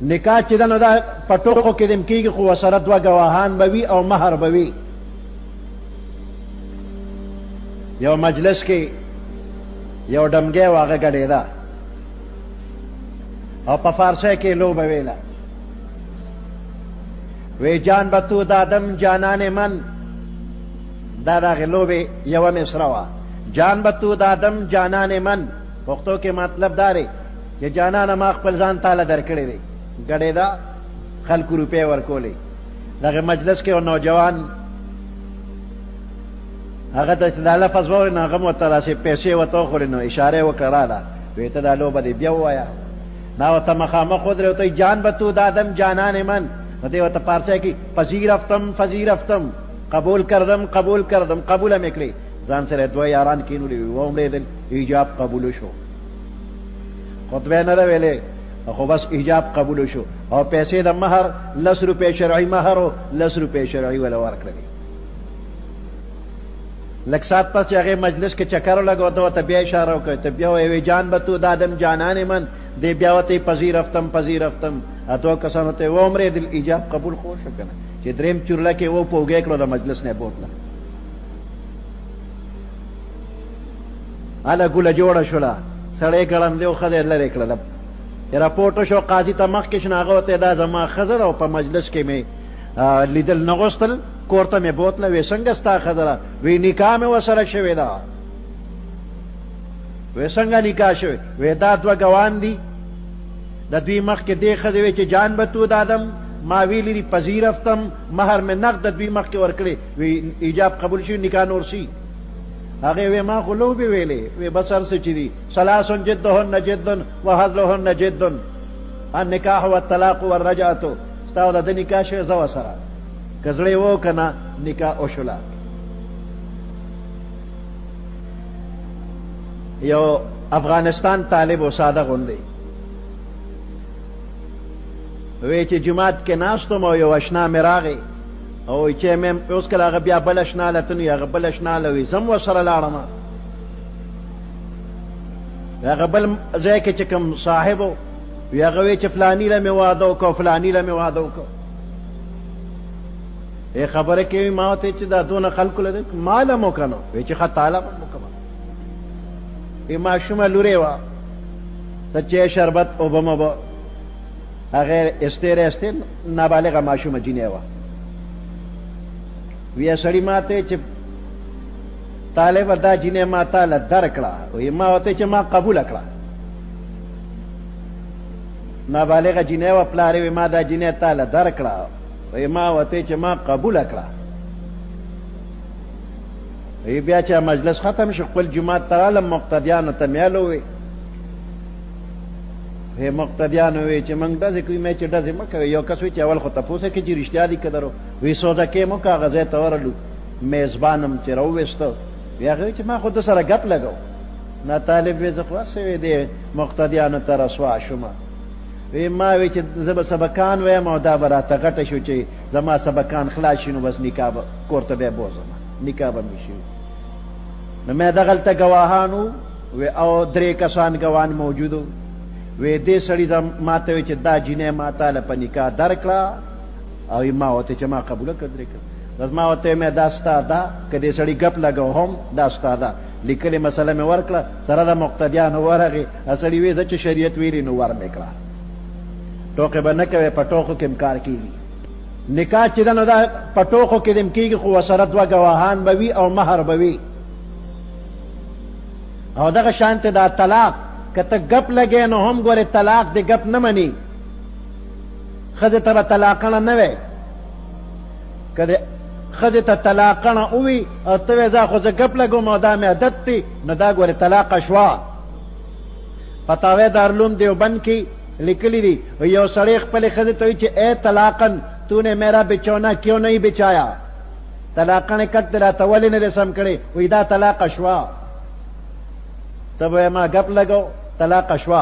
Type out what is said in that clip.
نکاح چې دا نو دا پټوکو کې دم کېږي خو ورسره دوه ګواهان به وي او مهر به وي. یو مجلس کې یو ډمګی و هغه ګډېده او په فارسی کې لوبه ویله وی جان به تو دادم جانان من دا د هغې لوبې یوه مصره وه جان به تو دادم جانان من پښتو کې مطلب دا دی چې جانانه ما خپل ځان تاله در کړی دی ګډېده خلکو روپۍ ورکولې دغه مجلس کې یو نوجوان هغه ته چې دا لفظ واورې نو هغه م ورته راسې پیسې ورته وخورې نو اشاره یې وکړه راله وی ته دا لوبه دې بیا ووایه دا ورته مخامخ ودرې ورته جان به تو دادم جانان من نو دی ورته پارسی کې پذیرفتم پذیرفتم قبول کردم قبول کردم قبوله مې کړې ځان سره دوه یاران کینولي وي ومړېدل ایجاب قبول شو خطبه نه ده ویلې خو بس ایجاب قبول شو او پیسې د مهر 10 روپۍ شرعي مهر او 10 روپۍ شرعي ولا ورکړلې لږ ساعت پس چې هغې مجلس کې چکر ولګو ته ورته بیا اشاره وکړه ته بیا وایې جان به تو دادم جانان من دی بیا ورته پذیرفتم پذیرفتم دوه کسانو ته ومرېدل ایجاب قبول خو شو که نه چې درېیم چورله کې و پوږی کړو د مجلس نه یې بوتله هله ګوله جوړه شوله سړی ګړندې و ښځه یې لرې کړله چې راپورټ شو قاضي ته مخکې شنه هغه ورته دا زما ښځه ده او په مجلس کې مې لیدل نه غوښتل کور ته مې بوتله وی څنګه ستا ښځه ده وی نکاح مې ورسره شوې ده وی څنګه نکاح شوې وی دا دوه ګوان دي د دوی مخکې دې ښځې وی چې جان به تو دادم ما ویلي دي پذیرفتم مهر مې نقد د دوی مخکې ورکړې وی ایجاب قبول شي نکاح نور شي هغې وی ما خو لوبې ویلې وی بس هر څه چې دي ثلاث جدهن جد وهزلهن جد النکاح والطلاق والرجعة ستا او د ده نکاح شوې زه ورسره که زړه و که نه نکاح وشوله یو افغانستان طالب و ساده غوندې وی چې جماعت کې ناستم او یو اشنا مې راغی او چې مې اوس کله هغه بیا بل اشنا لته نو هغه بل اشنا له وي زه م ورسره لاړم هغه بل ځای کې چې کوم صاحب و وی هغه وی چې فلاني له مې واده وکړو فلاني له مې واده وکړو ای خبره کوي ما ورته چې دا دونه خلکو له ما له مو که نو وی چې ښه تاله به مو کومه ای ماشومه لورې وه سچې شربت اوبه موبه هغې استیره استیر نابالغه ماشومه جینۍ وه وی سړي ما ته چې طالبه دا جینۍ ما تاله در کړه وی ما ورته چې ما قبوله کړه نابالغه جینۍ وه پلار وی ما دا جینۍ تاله در کړه وی ما ورته چې ما قبوله کړه وی بیا چې مجلس ختم شو خپل جومات ته رالم مقتدیانو ته مې هلو وی وی مقتدیانو وی چې موږ ډزې کوي مې چې ډزې مه کوئ یو کس وی چې اول خو تپوس یې کړي چې رښتیا دي که درو وی سودکې مو که هغه ځای ته ورغلو میزبانم چې راوویسته وی هغه وی چې ما خو ده سره ګپ لګو نه طالب وی زه خو هسې وی دې مقتدیانو ته رسوا شومه وی ما وی چې زه به سبقان ویم او دا به راته غټه شو چې زما سبقان خلاص شي نو بس نکاح به کور ته بیا بوځم نکاح به مې شي نو مې دغلته ګواهان وو او 3 کسان ګواهان موجودو وی دې سړي ما ته وی چې دا جینۍ ما تاله په نکاح درکړه او ما ورته چې ما قبوله کړه 3 کسان بس ما ورته مې دا ستا ده که دې سړي ګپ لګو هم دا ستا ده لیکلې مسله مې ورکړه سره د مقتدیانو ورغې سړي وی زه چې شریعت ویلي نو ور مې کړه ټوکې به نه کوې په ټوکو کې م کار کېږي نکاح چې ده نو دا په ټوکو کې دم کېږي خو ورسره 2 ګواهان به وي او مهر به وي او دغه شانته دا طلاق که ته ګپ لګې نو هم ګورې طلاق دې ګپ نه مني ښځې ته به طلاقڼه نه وی که د ښځې ته طلاقڼه ووي او ته وی زه خو زه ګپ لګوم او دا مې عادت دی نو دا ګورې طلاقه شوه فتاوی دارالعلوم دیوبند کې लिखली दी यो सड़े पहले खजे तो ए तलाकन तूने मेरा बिछौना क्यों नहीं बिछाया तलाका ने कट दिला तवली ने रसम करे इदा तलाक अशवा तब मां गप लगो तलाक अशवा